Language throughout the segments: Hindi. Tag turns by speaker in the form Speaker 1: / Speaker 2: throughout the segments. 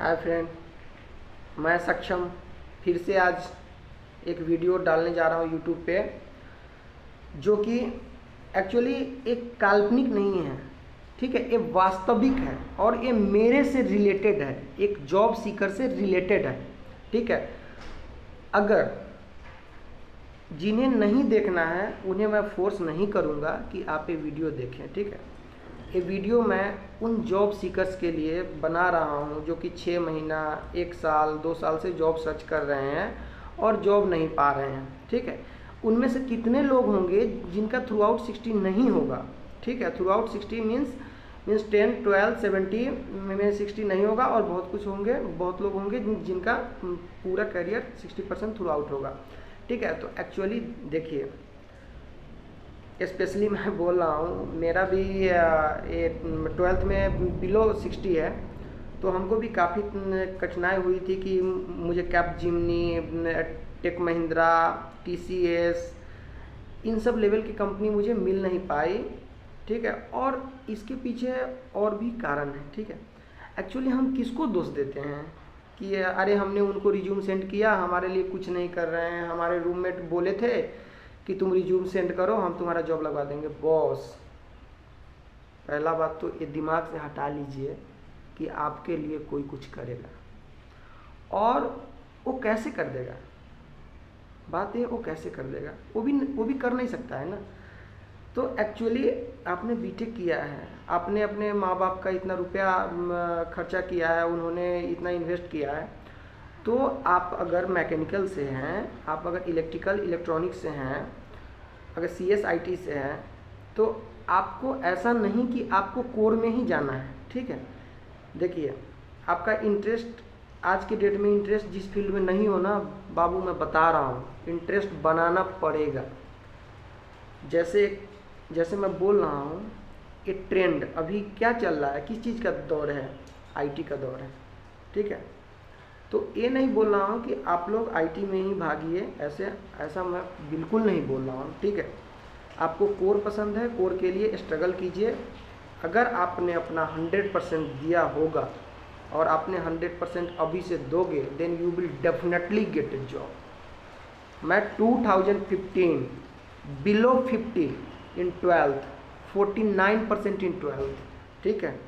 Speaker 1: हाय फ्रेंड, मैं सक्षम फिर से आज एक वीडियो डालने जा रहा हूँ यूट्यूब पे, जो कि एक्चुअली एक काल्पनिक नहीं है। ठीक है, ये वास्तविक है और ये मेरे से रिलेटेड है, एक जॉब सीकर से रिलेटेड है। ठीक है, अगर जिन्हें नहीं देखना है उन्हें मैं फोर्स नहीं करूँगा कि आप ये वीडियो देखें। ठीक है, ये वीडियो मैं उन जॉब सीकर्स के लिए बना रहा हूँ जो कि 6 महीना, 1 साल, 2 साल से जॉब सर्च कर रहे हैं और जॉब नहीं पा रहे हैं। ठीक है, उनमें से कितने लोग होंगे जिनका थ्रू आउट 60 नहीं होगा। ठीक है, थ्रू आउट 60 मीन्स 10, 12, 70 में 60 नहीं होगा, और बहुत कुछ होंगे, बहुत लोग होंगे जिनका पूरा करियर 60% थ्रू आउट होगा। ठीक है, तो एक्चुअली देखिए, स्पेशली मैं बोल रहा हूँ, मेरा भी ये 12th में बिलो 60 है, तो हमको भी काफ़ी कठिनाई हुई थी कि मुझे कैप जिमनी, टेक महिंद्रा, TCS, इन सब लेवल की कंपनी मुझे मिल नहीं पाई। ठीक है, और इसके पीछे और भी कारण है। ठीक है, एक्चुअली हम किसको दोष देते हैं कि अरे हमने उनको रिज्यूम सेंड किया, हमारे लिए कुछ नहीं कर रहे हैं, हमारे रूममेट बोले थे कि तुम रिज्यूम सेंड करो, हम तुम्हारा जॉब लगवा देंगे। बॉस, पहला बात तो ये दिमाग से हटा लीजिए कि आपके लिए कोई कुछ करेगा, और वो कैसे कर देगा। बात ये, वो कैसे कर देगा, वो भी कर नहीं सकता है ना। तो एक्चुअली आपने बीटेक किया है, आपने अपने माँ बाप का इतना रुपया खर्चा किया है, उन्होंने इतना इन्वेस्ट किया है, तो आप अगर मैकेनिकल से हैं, आप अगर इलेक्ट्रॉनिक्स से हैं, अगर CSIT से हैं, तो आपको ऐसा नहीं कि आपको कोर में ही जाना है। ठीक है, देखिए, आपका इंटरेस्ट आज के डेट में, इंटरेस्ट जिस फील्ड में नहीं हो ना बाबू, मैं बता रहा हूँ, इंटरेस्ट बनाना पड़ेगा। जैसे मैं बोल रहा हूँ, ये ट्रेंड अभी क्या चल रहा है, किस चीज़ का दौर है, IT का दौर है। ठीक है, तो ये नहीं बोल रहा हूँ कि आप लोग IT में ही भागिए, ऐसा मैं बिल्कुल नहीं बोल रहा हूँ। ठीक है, आपको कोर पसंद है, कोर के लिए स्ट्रगल कीजिए। अगर आपने अपना 100% दिया होगा और आपने 100% अभी से दोगे, then you will definitely get a job. मैं 2015 बिलो 50 इन 12th, 49% इन 12th। ठीक है,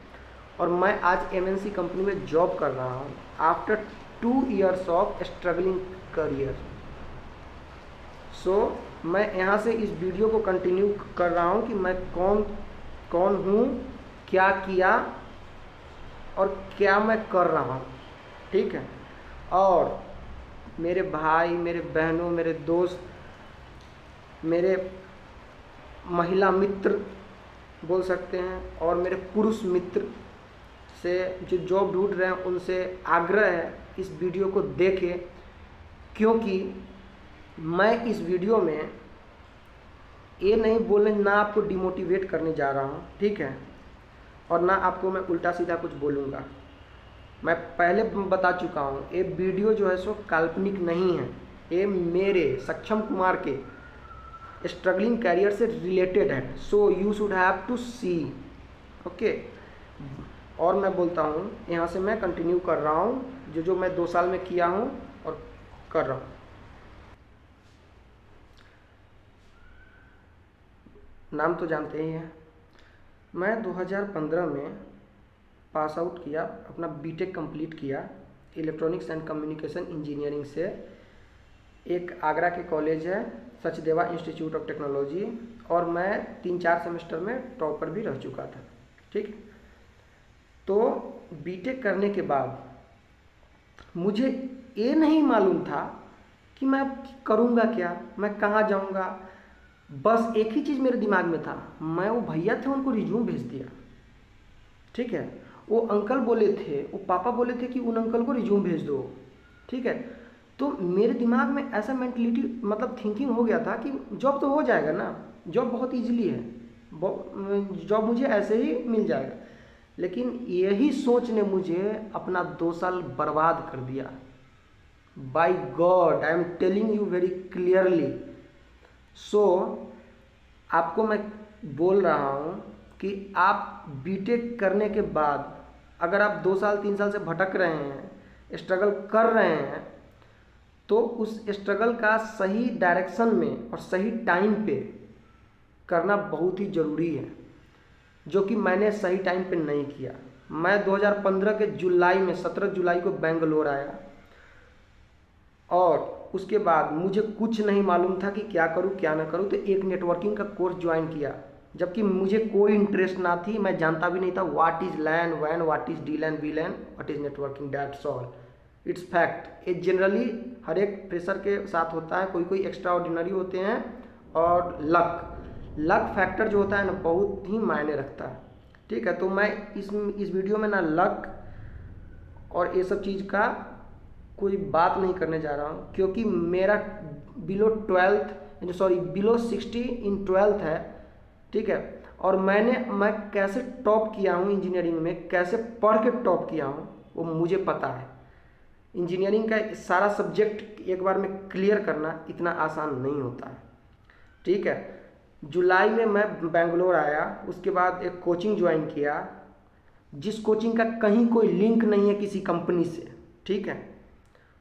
Speaker 1: और मैं आज MNC कंपनी में जॉब कर रहा हूँ after 2 years of struggling career. So मैं यहाँ से इस वीडियो को कंटिन्यू कर रहा हूँ कि मैं कौन हूँ, क्या किया और क्या मैं कर रहा हूँ। ठीक है, और मेरे भाई, मेरे बहनों, मेरे दोस्त, मेरे महिला मित्र बोल सकते हैं, और मेरे पुरुष मित्र से जो जॉब ढूंढ रहे हैं, उनसे आग्रह है इस वीडियो को देखें, क्योंकि मैं इस वीडियो में ये नहीं बोलने, ना आपको डिमोटिवेट करने जा रहा हूँ। ठीक है, और ना आपको मैं उल्टा सीधा कुछ बोलूँगा। मैं पहले बता चुका हूँ, ये वीडियो जो है सो काल्पनिक नहीं है, ये मेरे सक्षम कुमार के स्ट्रगलिंग कैरियर से रिलेटेड है। So you should have to see. Okay, और मैं बोलता हूँ, यहाँ से मैं कंटिन्यू कर रहा हूँ जो मैं 2 साल में किया हूँ और कर रहा हूँ। नाम तो जानते ही हैं, मैं 2015 में पास आउट किया, अपना बीटेक कंप्लीट किया इलेक्ट्रॉनिक्स एंड कम्युनिकेशन इंजीनियरिंग से। एक आगरा के कॉलेज है, सचदेवा इंस्टीट्यूट ऑफ टेक्नोलॉजी, और मैं 3-4 सेमेस्टर में टॉपर भी रह चुका था। ठीक, तो बीटेक करने के बाद मुझे ये नहीं मालूम था कि मैं करूँगा क्या, मैं कहाँ जाऊँगा। बस एक ही चीज़ मेरे दिमाग में था, मैं वो भैया थे उनको रिज्यूम भेज दिया। ठीक है, वो अंकल बोले थे, वो पापा बोले थे कि उन अंकल को रिज्यूम भेज दो। ठीक है, तो मेरे दिमाग में ऐसा मेंटलिटी, मतलब थिंकिंग हो गया था कि जॉब तो हो जाएगा ना, जॉब बहुत ईजिली है, जॉब मुझे ऐसे ही मिल जाएगा। लेकिन यही सोच ने मुझे अपना 2 साल बर्बाद कर दिया। By God, I am telling you very clearly. So आपको मैं बोल रहा हूँ कि आप बीटेक करने के बाद अगर आप 2 साल 3 साल से भटक रहे हैं, स्ट्रगल कर रहे हैं, तो उस स्ट्रगल का सही डायरेक्शन में और सही टाइम पे करना बहुत ही ज़रूरी है, जो कि मैंने सही टाइम पे नहीं किया। मैं 2015 के जुलाई में 17 जुलाई को बेंगलोर आया और उसके बाद मुझे कुछ नहीं मालूम था कि क्या करूं क्या ना करूं, तो एक नेटवर्किंग का कोर्स ज्वाइन किया, जबकि मुझे कोई इंटरेस्ट ना थी, मैं जानता भी नहीं था व्हाट इज़ लैन वैन, what is D LAN V LAN, what is networking, that's all, it's fact. ये जनरली हर एक फ्रेशर के साथ होता है, कोई कोई एक्स्ट्रा ऑर्डिनरी होते हैं, और लक फैक्टर जो होता है ना बहुत ही मायने रखता है, ठीक है। तो मैं इस वीडियो में ना लक और ये सब चीज़ का कोई बात नहीं करने जा रहा हूँ, क्योंकि मेरा बिलो 60 इन 12th है, ठीक है। और मैं कैसे टॉप किया हूँ इंजीनियरिंग में, कैसे पढ़ के टॉप किया हूँ, वो मुझे पता है। इंजीनियरिंग का सारा सब्जेक्ट एक बार में क्लियर करना इतना आसान नहीं होता है, ठीक है। जुलाई में मैं बेंगलोर आया, उसके बाद एक कोचिंग ज्वाइन किया, जिस कोचिंग का कहीं कोई लिंक नहीं है किसी कंपनी से, ठीक है।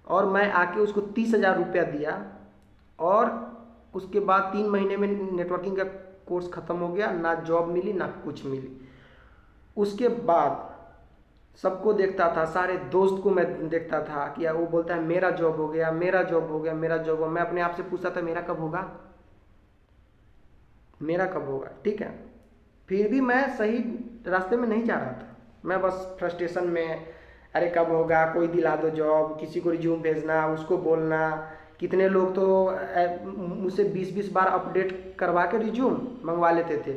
Speaker 1: और मैं आके उसको 30,000 रुपया दिया, और उसके बाद 3 महीने में नेटवर्किंग का कोर्स ख़त्म हो गया, ना जॉब मिली ना कुछ मिली। उसके बाद सबको देखता था, सारे दोस्त को मैं देखता था कि वो बोलता है मेरा जॉब हो गया, मेरा जॉब हो गया, मेरा जॉब हो गया। मैं अपने आप से पूछता था मेरा कब होगा, मेरा कब होगा, ठीक है। फिर भी मैं सही रास्ते में नहीं जा रहा था, मैं बस फ्रस्ट्रेशन में, अरे कब होगा, कोई दिला दो जॉब, किसी को रिज्यूम भेजना, उसको बोलना। कितने लोग तो मुझसे 20-20 बार अपडेट करवा के रिज्यूम मंगवा लेते थे,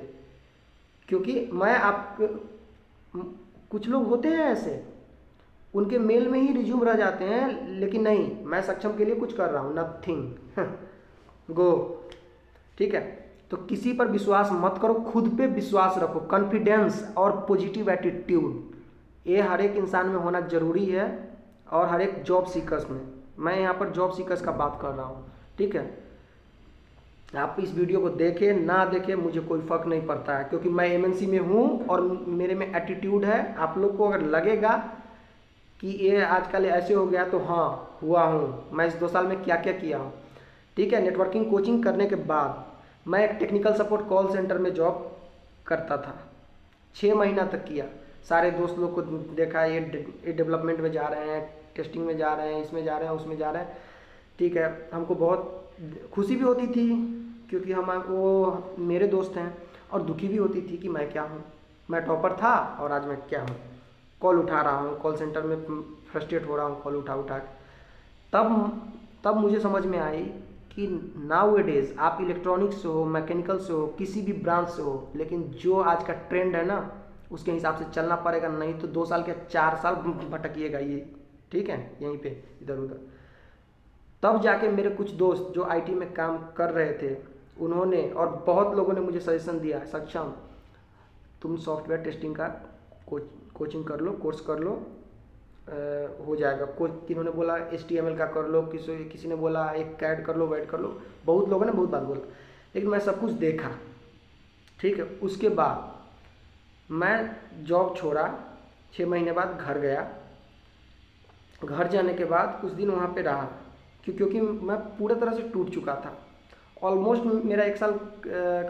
Speaker 1: क्योंकि कुछ लोग होते हैं ऐसे, उनके मेल में ही रिज्यूम रह जाते हैं, लेकिन नहीं, मैं सक्षम के लिए कुछ कर रहा हूँ, नथिंग गो, ठीक है। तो किसी पर विश्वास मत करो, खुद पे विश्वास रखो, कॉन्फिडेंस और पॉजिटिव एटीट्यूड, ये हर एक इंसान में होना ज़रूरी है, और हर एक जॉब सीकर्स में। मैं यहाँ पर जॉब सीकर्स का बात कर रहा हूँ, ठीक है। आप इस वीडियो को देखें ना देखें मुझे कोई फ़र्क नहीं पड़ता है, क्योंकि मैं एमएनसी में हूँ और मेरे में एटीट्यूड है। आप लोग को अगर लगेगा कि ये आजकल ऐसे हो गया, तो हाँ हुआ हूँ, मैं इस 2 साल में क्या क्या किया हूँ, ठीक है। नेटवर्किंग कोचिंग करने के बाद मैं एक टेक्निकल सपोर्ट कॉल सेंटर में जॉब करता था, 6 महीना तक किया। सारे दोस्त लोग को देखा, ये डेवलपमेंट में जा रहे हैं, टेस्टिंग में जा रहे हैं, इसमें जा रहे हैं, उसमें जा रहे हैं, ठीक है। हमको बहुत खुशी भी होती थी, क्योंकि वो मेरे दोस्त हैं, और दुखी भी होती थी कि मैं क्या हूँ, मैं टॉपर था और आज मैं क्या हूँ, कॉल उठा रहा हूँ, कॉल सेंटर में फ्रस्ट्रेट हो रहा हूँ कॉल उठा के। तब मुझे समझ में आई कि नाउ डेज आप इलेक्ट्रॉनिक्स से हो, मैकेनिकल से हो, किसी भी ब्रांच से हो, लेकिन जो आज का ट्रेंड है ना उसके हिसाब से चलना पड़ेगा, नहीं तो 2 साल के 4 साल भटकिएगा ये, ठीक है, यहीं पे इधर उधर। तब जाके मेरे कुछ दोस्त जो आईटी में काम कर रहे थे, उन्होंने और बहुत लोगों ने मुझे सजेशन दिया, सक्षम तुम सॉफ्टवेयर टेस्टिंग का कोचिंग कर लो, कोर्स कर लो, हो जाएगा। किन्होंने बोला HTML का कर लो, किसी ने बोला एक कैड कर लो, वेड कर लो, बहुत लोगों ने बहुत बात बोला, लेकिन मैं सब कुछ देखा, ठीक है। उसके बाद मैं जॉब छोड़ा, 6 महीने बाद घर गया। घर जाने के बाद कुछ दिन वहाँ पे रहा, क्योंकि मैं पूरी तरह से टूट चुका था। ऑलमोस्ट मेरा 1 साल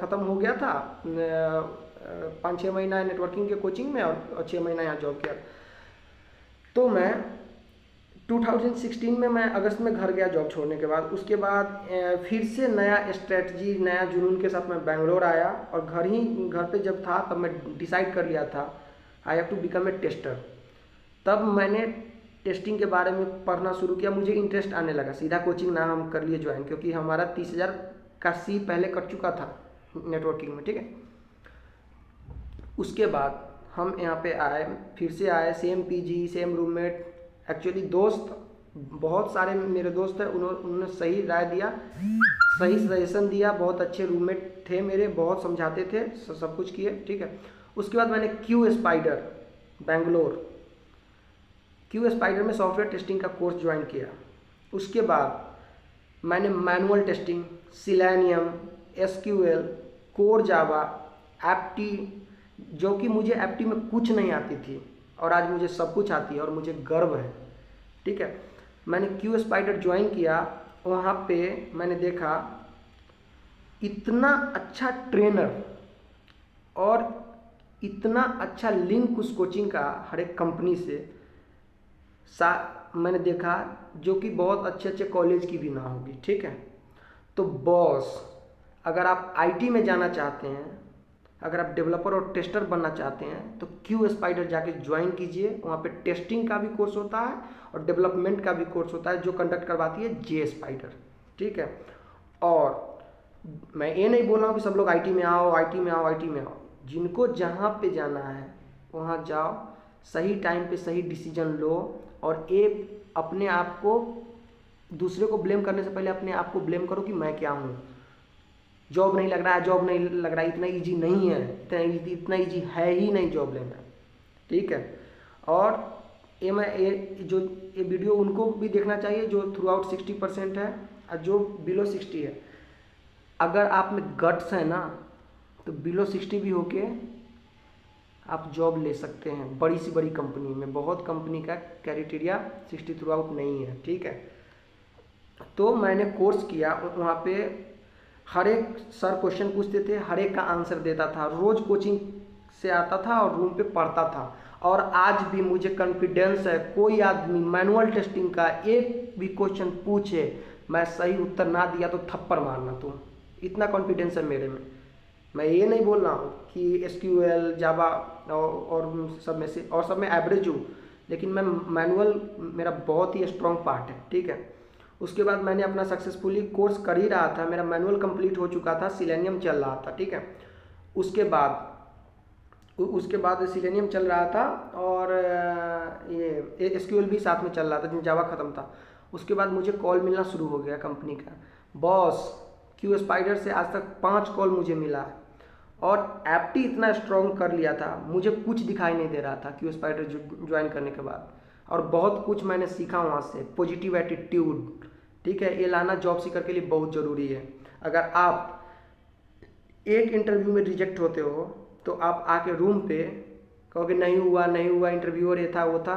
Speaker 1: ख़त्म हो गया था, 5-6 महीना नेटवर्किंग के कोचिंग में और 6 महीना यहाँ जॉब किया। तो मैं 2016 में मैं अगस्त में घर गया जॉब छोड़ने के बाद। उसके बाद फिर से नया स्ट्रेटजी, नया जुनून के साथ मैं बेंगलोर आया, और घर पे जब था तब मैं डिसाइड कर लिया था I have to become a tester. तब मैंने टेस्टिंग के बारे में पढ़ना शुरू किया, मुझे इंटरेस्ट आने लगा, सीधा कोचिंग ना हम कर लिए ज्वाइन, क्योंकि हमारा 30,000 का सी पहले कट चुका था नेटवर्किंग में, ठीक है। उसके बाद हम यहाँ पे आए, फिर से आए, same PG, same roommate. Actually दोस्त बहुत सारे मेरे दोस्त हैं, उन्होंने सही राय दिया, सही सजेशन दिया, बहुत अच्छे रूममेट थे मेरे, बहुत समझाते थे, सब कुछ किए, ठीक है। उसके बाद मैंने Q spider Bangalore, Q spider में सॉफ्टवेयर टेस्टिंग का कोर्स ज्वाइन किया। उसके बाद मैंने manual testing, Selenium, SQL, core Java, apti, जो कि मुझे एप्टी में कुछ नहीं आती थी, और आज मुझे सब कुछ आती है और मुझे गर्व है। ठीक है, मैंने क्यू स्पाइडर ज्वाइन किया, वहाँ पे मैंने देखा इतना अच्छा ट्रेनर और इतना अच्छा लिंक उस कोचिंग का हर एक कंपनी से मैंने देखा, जो कि बहुत अच्छे अच्छे कॉलेज की भी ना होगी। ठीक है, तो बॉस अगर आप आईटी में जाना चाहते हैं, अगर आप डेवलपर और टेस्टर बनना चाहते हैं तो क्यू स्पाइडर जाके ज्वाइन कीजिए। वहाँ पे टेस्टिंग का भी कोर्स होता है और डेवलपमेंट का भी कोर्स होता है, जो कंडक्ट करवाती है जे स्पाइडर। ठीक है, और मैं ये नहीं बोल रहा हूँ कि सब लोग आईटी में आओ, आईटी में आओ, आईटी में आओ। जिनको जहाँ पे जाना है वहाँ जाओ, सही टाइम पे सही डिसीजन लो, और ये अपने आप को, दूसरे को ब्लेम करने से पहले अपने आप को ब्लेम करो कि मैं क्या हूँ। जॉब नहीं लग रहा है, जॉब नहीं लग रहा है, इतना इजी नहीं है, इतना इजी है ही नहीं जॉब लेना। ठीक है, और ये वीडियो उनको भी देखना चाहिए जो थ्रू आउट 60% है और जो बिलो 60 है। अगर आप में गट्स है ना तो बिलो 60 भी होके आप जॉब ले सकते हैं बड़ी सी बड़ी कंपनी में। बहुत कंपनी का क्राइटेरिया 60 थ्रू आउट नहीं है। ठीक है, तो मैंने कोर्स किया, वहाँ पे हर एक सर क्वेश्चन पूछते थे, हर एक का आंसर देता था, रोज़ कोचिंग से आता था और रूम पे पढ़ता था। और आज भी मुझे कॉन्फिडेंस है, कोई आदमी मैनुअल टेस्टिंग का एक भी क्वेश्चन पूछे, मैं सही उत्तर ना दिया तो थप्पड़ मारना तुम, इतना कॉन्फिडेंस है मेरे में। मैं ये नहीं बोल रहा हूँ कि एसक्यूएल, जावा और सब में एवरेज हूँ, लेकिन मैं मैनुअल मेरा बहुत ही स्ट्रॉन्ग पार्ट है। ठीक है, उसके बाद मैंने अपना सक्सेसफुली कोर्स कर ही रहा था, मेरा मैनुअल कंप्लीट हो चुका था, सिलेनियम चल रहा था। ठीक है, उसके बाद सिलेनियम चल रहा था और ये एसक्यूएल भी साथ में चल रहा था, जावा ख़त्म था। उसके बाद मुझे कॉल मिलना शुरू हो गया कंपनी का, बॉस क्यू स्पाइडर से आज तक 5 कॉल मुझे मिला और एप्टी इतना स्ट्रॉन्ग कर लिया था, मुझे कुछ दिखाई नहीं दे रहा था क्यू स्पाइडर ज्वाइन करने के बाद। और बहुत कुछ मैंने सीखा वहाँ से, पॉजिटिव एटीट्यूड। ठीक है, ये लाना जॉब सीकर के लिए बहुत ज़रूरी है। अगर आप एक इंटरव्यू में रिजेक्ट होते हो तो आप आके रूम पे कहोगे नहीं हुआ, इंटरव्यूअर ये था वो था,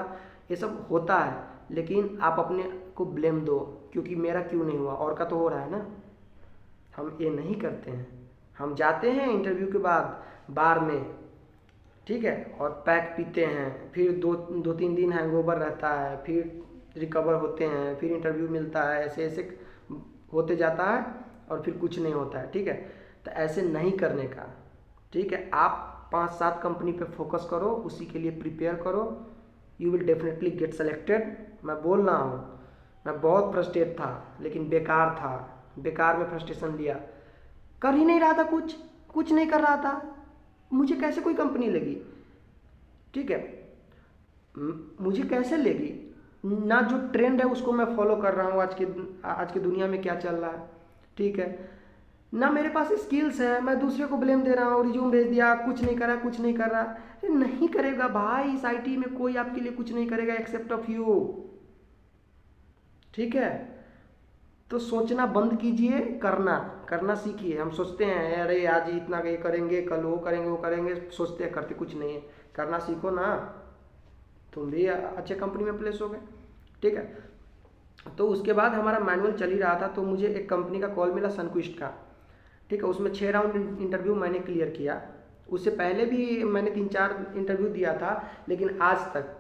Speaker 1: ये सब होता है, लेकिन आप अपने को ब्लेम दो, क्योंकि मेरा क्यों नहीं हुआ, और का तो हो रहा है ना। हम ये नहीं करते हैं, हम जाते हैं इंटरव्यू के बाद बार में, ठीक है, और पैक पीते हैं, फिर दो तीन दिन हैंगओवर रहता है, फिर रिकवर होते हैं, फिर इंटरव्यू मिलता है, ऐसे ऐसे होते जाता है और फिर कुछ नहीं होता है। ठीक है, तो ऐसे नहीं करने का। ठीक है, आप 5-7 कंपनी पे फोकस करो, उसी के लिए प्रिपेयर करो, you will definitely get selected. मैं बोल रहा हूँ, मैं बहुत फ्रस्ट्रेट था, लेकिन बेकार था, बेकार में फ्रस्ट्रेशन लिया, कर ही नहीं रहा था, कुछ नहीं कर रहा था, मुझे कैसे कोई कंपनी लगी। ठीक है, मुझे कैसे लेगी ना, जो ट्रेंड है उसको मैं फॉलो कर रहा हूँ, आज के दुनिया में क्या चल रहा है। ठीक है ना, मेरे पास स्किल्स है, मैं दूसरे को ब्लेम दे रहा हूँ, रिज्यूम भेज दिया, कुछ नहीं कर रहा। नहीं करेगा भाई, इस आईटी में कोई आपके लिए कुछ नहीं करेगा एक्सेप्ट ऑफ यू। ठीक है, तो सोचना बंद कीजिए, करना सीखिए। हम सोचते हैं अरे आज इतना ये करेंगे, कल वो करेंगे, सोचते हैं, करते कुछ नहीं है। करना सीखो ना, तुम भी अच्छे कंपनी में प्लेस हो गए। ठीक है, तो उसके बाद हमारा मैनुअल चल ही रहा था, तो मुझे एक कंपनी का कॉल मिला, सनक्विस्ट का। ठीक है, उसमें 6 राउंड इंटरव्यू मैंने क्लियर किया। उससे पहले भी मैंने 3-4 इंटरव्यू दिया था, लेकिन आज तक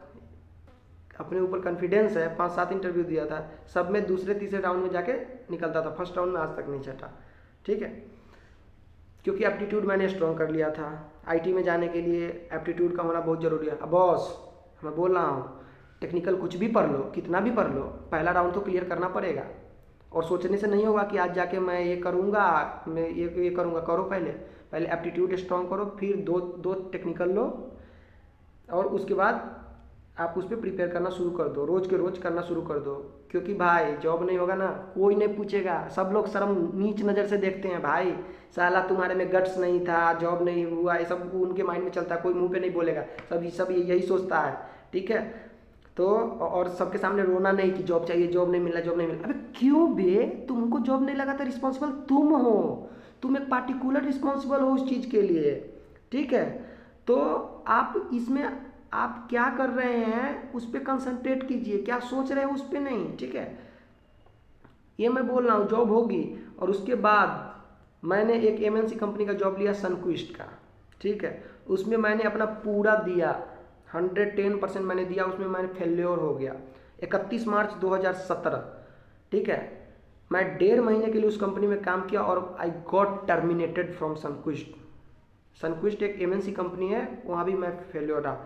Speaker 1: अपने ऊपर कॉन्फिडेंस है, 5-7 इंटरव्यू दिया था, सब में दूसरे-तीसरे राउंड में जाके निकलता था, फर्स्ट राउंड में आज तक नहीं छटा। ठीक है, क्योंकि एप्टीट्यूड मैंने स्ट्रॉन्ग कर लिया था। आईटी में जाने के लिए एप्टीट्यूड का होना बहुत ज़रूरी है। अब बॉस मैं बोल रहा हूँ, टेक्निकल कुछ भी पढ़ लो, कितना भी पढ़ लो, पहला राउंड तो क्लियर करना पड़ेगा। और सोचने से नहीं होगा कि आज जाके मैं ये करूँगा, मैं ये करूँगा। करो, पहले एप्टीट्यूड स्ट्रॉन्ग करो, फिर दो टेक्निकल लो, और उसके बाद आप उस पर प्रिपेयर करना शुरू कर दो, रोज़ के रोज़ करना शुरू कर दो। क्योंकि भाई जॉब नहीं होगा ना, कोई नहीं पूछेगा, सब लोग शर्म नीच नज़र से देखते हैं। भाई साला तुम्हारे में गट्स नहीं था, जॉब नहीं हुआ, ये सब उनके माइंड में चलता है, कोई मुंह पे नहीं बोलेगा, सब यही सोचता है। ठीक है, तो और सबके सामने रोना नहीं कि जॉब चाहिए, जॉब नहीं मिला। अबे क्यों बे, तुमको जॉब नहीं लगा तो रिस्पॉन्सिबल तुम हो, तुम एक पार्टिकुलर रिस्पॉन्सिबल हो उस चीज़ के लिए। ठीक है, तो आप इसमें आप क्या कर रहे हैं उस पर कंसंट्रेट कीजिए, क्या सोच रहे हैं उस पर नहीं, ठीक है। ये मैं बोल रहा हूँ जॉब होगी। और उसके बाद मैंने एक एमएनसी कंपनी का जॉब लिया सनक्विस्ट का, ठीक है। उसमें मैंने अपना पूरा दिया, 110% मैंने दिया, उसमें मैंने फेल्योर हो गया 31 मार्च 2017, ठीक है। मैं 1.5 महीने के लिए उस कंपनी में काम किया और आई गॉट टर्मिनेटेड फ्रॉम सनक्विस्ट। सनक्विस्ट एक एमएनसी कंपनी है, वहाँ भी मैं फेल्योर रहा।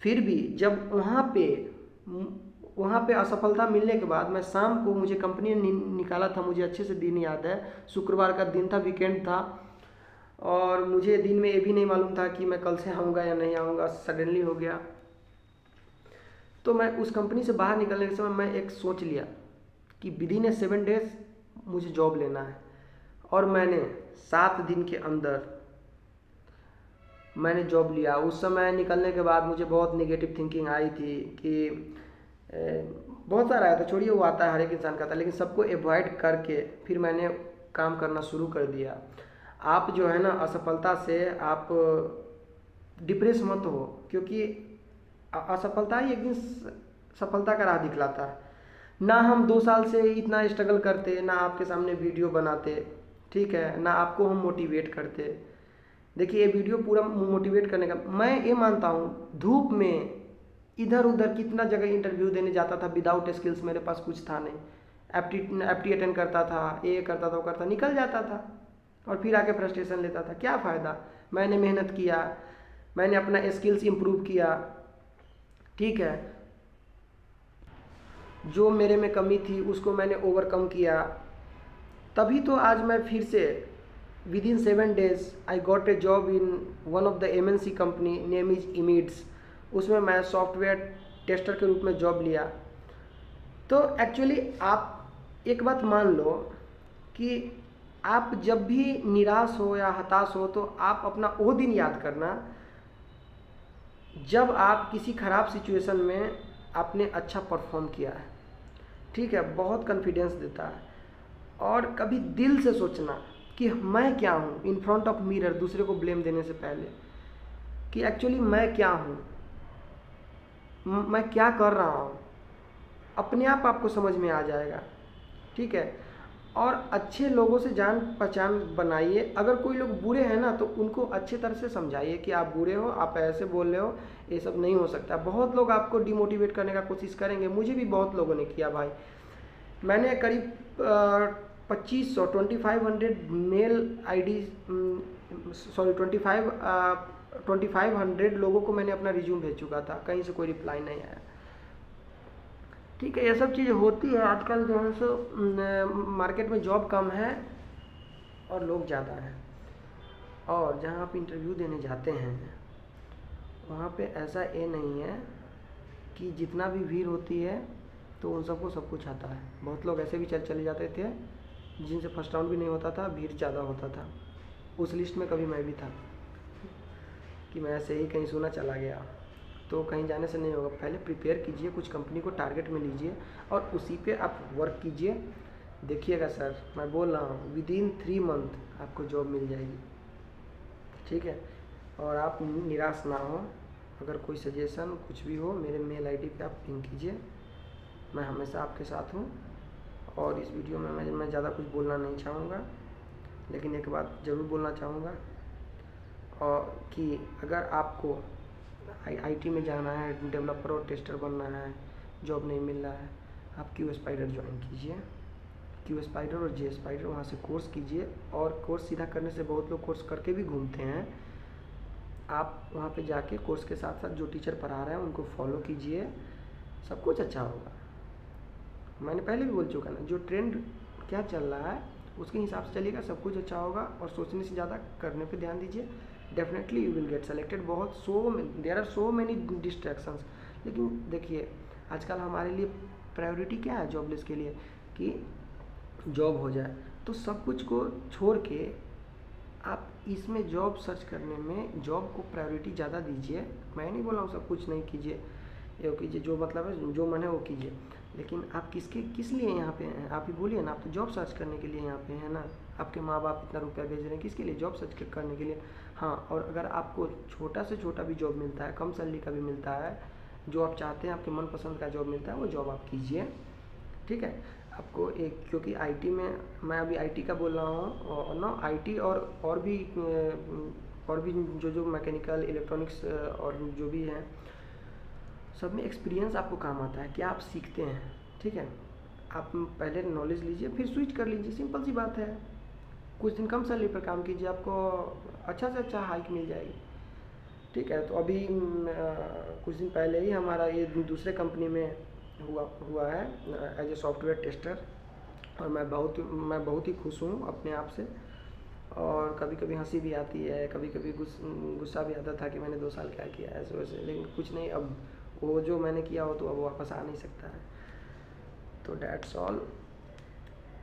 Speaker 1: फिर भी जब वहाँ पे असफलता मिलने के बाद मैं शाम को, मुझे कंपनी ने निकाला था, मुझे अच्छे से दिन याद है, शुक्रवार का दिन था, वीकेंड था, और मुझे दिन में ये भी नहीं मालूम था कि मैं कल से आऊँगा या नहीं आऊँगा, सडनली हो गया। तो मैं उस कंपनी से बाहर निकलने के समय मैं एक सोच लिया कि विदिन 7 डेज मुझे जॉब लेना है। और मैंने 7 दिन के अंदर मैंने जॉब लिया। उस समय निकलने के बाद मुझे बहुत नेगेटिव थिंकिंग आई थी कि बहुत सारा आया था, छोड़िए वो आता है, हर एक इंसान का था, लेकिन सबको अवॉइड करके फिर मैंने काम करना शुरू कर दिया। आप जो है ना, असफलता से आप डिप्रेस मत हो, क्योंकि असफलता ही एक दिन सफलता का राह दिखलाता है। ना हम 2 साल से इतना स्ट्रगल करते, ना आपके सामने वीडियो बनाते, ठीक है, ना आपको हम मोटिवेट करते। देखिए ये वीडियो पूरा मोटिवेट करने का, मैं ये मानता हूँ धूप में इधर उधर कितना जगह इंटरव्यू देने जाता था विदाउट स्किल्स, मेरे पास कुछ था नहीं, एप्टी अटेंड करता था, ये करता था, वो करता, निकल जाता था और फिर आके फ्रस्ट्रेशन लेता था। क्या फ़ायदा? मैंने मेहनत किया, मैंने अपना स्किल्स इम्प्रूव किया, ठीक है, जो मेरे में कमी थी उसको मैंने ओवरकम किया, तभी तो आज मैं फिर से within 7 days I got a job in one of the MNC company, name is Emids. उसमें मैं सॉफ्टवेयर टेस्टर के रूप में जॉब लिया। तो एक्चुअली आप एक बात मान लो कि आप जब भी निराश हो या हताश हो तो आप अपना वो दिन याद करना जब आप किसी ख़राब सिचुएशन में आपने अच्छा परफॉर्म किया है, ठीक है, बहुत कॉन्फिडेंस देता है। और कभी दिल से सोचना कि मैं क्या हूँ, इन फ्रंट ऑफ मिरर, दूसरे को ब्लेम देने से पहले, कि एक्चुअली मैं क्या हूँ, मैं क्या कर रहा हूँ, अपने आप आपको समझ में आ जाएगा, ठीक है। और अच्छे लोगों से जान पहचान बनाइए। अगर कोई लोग बुरे हैं ना तो उनको अच्छे तरह से समझाइए कि आप बुरे हो, आप ऐसे बोल रहे हो, ये सब नहीं हो सकता। बहुत लोग आपको डिमोटिवेट करने का कोशिश करेंगे, मुझे भी बहुत लोगों ने किया भाई। मैंने करीब 2500 2500 मेल आईडी, सॉरी 2500 लोगों को मैंने अपना रिज्यूम भेज चुका था, कहीं से कोई रिप्लाई नहीं आया, ठीक है। ये सब चीज़ें होती है। आजकल जो है सो मार्केट में जॉब कम है और लोग ज़्यादा हैं, और जहाँ आप इंटरव्यू देने जाते हैं वहाँ पे ऐसा ये नहीं है कि जितना भी भीड़ होती है तो उन सबको सब कुछ आता है। बहुत लोग ऐसे भी चले जाते थे जिनसे फर्स्ट राउंड भी नहीं होता था, भीड़ ज़्यादा होता था। उस लिस्ट में कभी मैं भी था कि मैं ऐसे ही कहीं सुना चला गया। तो कहीं जाने से नहीं होगा, पहले प्रिपेयर कीजिए, कुछ कंपनी को टारगेट में लीजिए और उसी पे आप वर्क कीजिए। देखिएगा सर, मैं बोल रहा हूँ विदिन 3 मंथ आपको जॉब मिल जाएगी, ठीक है। और आप निराश ना हो। अगर कोई सजेशन कुछ भी हो मेरे मेल आईडी पे आप पिंग कीजिए, मैं हमेशा आपके साथ हूँ। और इस वीडियो में मैं ज़्यादा कुछ बोलना नहीं चाहूँगा, लेकिन एक बात ज़रूर बोलना चाहूँगा, और कि अगर आपको आईटी में जाना है, डेवलपर और टेस्टर बनना है, जॉब नहीं मिल रहा है, आप क्यू स्पाइडर ज्वाइन कीजिए। क्यू स्पाइडर और जे स्पाइडर, वहाँ से कोर्स कीजिए। और कोर्स सीधा करने से बहुत लोग कोर्स करके भी घूमते हैं। आप वहाँ पे जाके कोर्स के साथ साथ जो टीचर पढ़ा रहे हैं उनको फॉलो कीजिए, सब कुछ अच्छा होगा। मैंने पहले भी बोल चुका ना, जो ट्रेंड क्या चल रहा है उसके हिसाब से चलिएगा, सब कुछ अच्छा होगा। और सोचने से ज़्यादा करने पे ध्यान दीजिए, definitely you will get selected. बहुत there are so many distractions. लेकिन देखिए आजकल हमारे लिए प्रायोरिटी क्या है जॉबलेस के लिए, कि जॉब हो जाए। तो सब कुछ को छोड़ के आप इसमें जॉब सर्च करने में जॉब को प्रायोरिटी ज़्यादा दीजिए। मैं नहीं बोल रहा हूँ सब कुछ नहीं कीजिए, ये कीजिए, जो मतलब है, जो मन है वो कीजिए, लेकिन आप किस लिए यहाँ पे हैं? आप ही बोलिए ना, आप तो जॉब सर्च करने के लिए यहाँ पे हैं ना। आपके माँ बाप इतना रुपया भेज रहे हैं, किसके लिए? जॉब सर्च करने के लिए। हाँ, और अगर आपको छोटा से छोटा भी जॉब मिलता है, कम सैलरी का भी मिलता है, जो आप चाहते हैं, आपके मनपसंद का जॉब मिलता है, वो जॉब आप कीजिए, ठीक है। आपको एक, क्योंकि आईटी में, मैं अभी आईटी का बोल रहा हूँ, और ना आईटी और भी जो मैकेनिकल, इलेक्ट्रॉनिक्स और जो भी हैं, सब में एक्सपीरियंस आपको काम आता है, क्या आप सीखते हैं, ठीक है। आप पहले नॉलेज लीजिए, फिर स्विच कर लीजिए, सिंपल सी बात है। कुछ दिन कम सैलरी पर काम कीजिए, आपको अच्छा से अच्छा हाइक मिल जाएगी, ठीक है। तो अभी कुछ दिन पहले ही हमारा ये दूसरे कंपनी में हुआ है एज ए सॉफ्टवेयर टेस्टर, और मैं बहुत ही खुश हूँ अपने आप से। और कभी कभी हंसी भी आती है, कभी कभी गुस्सा भी आता था कि मैंने 2 साल क्या किया ऐसे वैसे, लेकिन कुछ नहीं, अब वो जो मैंने किया हो तो अब वापस आ नहीं सकता है। तो डैट्स ऑल,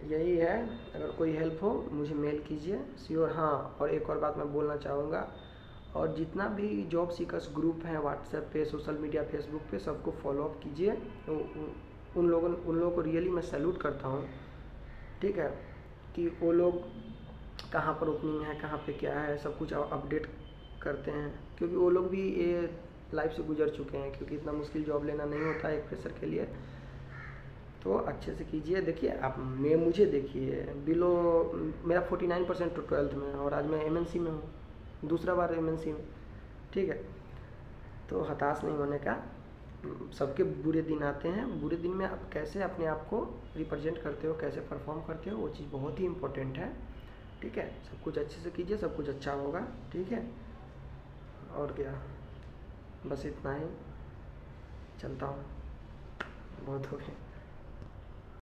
Speaker 1: यही है। अगर कोई हेल्प हो मुझे मेल कीजिए, श्योर। हाँ, और एक और बात मैं बोलना चाहूँगा, और जितना भी जॉब सीकर्स ग्रुप हैं व्हाट्सएप पे, सोशल मीडिया, फेसबुक पे, सबको फॉलो अप कीजिए। तो उन लोगों को रियली मैं सैल्यूट करता हूँ, ठीक है, कि वो लोग कहाँ पर ओपनिंग है, कहाँ पे क्या है, सब कुछ अपडेट करते हैं, क्योंकि वो लोग भी ये लाइफ से गुजर चुके हैं, क्योंकि इतना मुश्किल जॉब लेना नहीं होता है एक फ्रेशर के लिए। तो अच्छे से कीजिए। देखिए आप मुझे देखिए, बिलो मेरा 49% तो 12th में, और आज मैं एमएनसी में हूँ, दूसरा बार एमएनसी में, ठीक है। तो हताश नहीं होने का, सबके बुरे दिन आते हैं, बुरे दिन में आप कैसे अपने आप को रिप्रेजेंट करते हो, कैसे परफॉर्म करते हो, वो चीज़ बहुत ही इम्पोर्टेंट है, ठीक है। सब कुछ अच्छे से कीजिए, सब कुछ अच्छा होगा, ठीक है। और क्या, बस इतना ही, चलता हूँ, बहुत हो गया।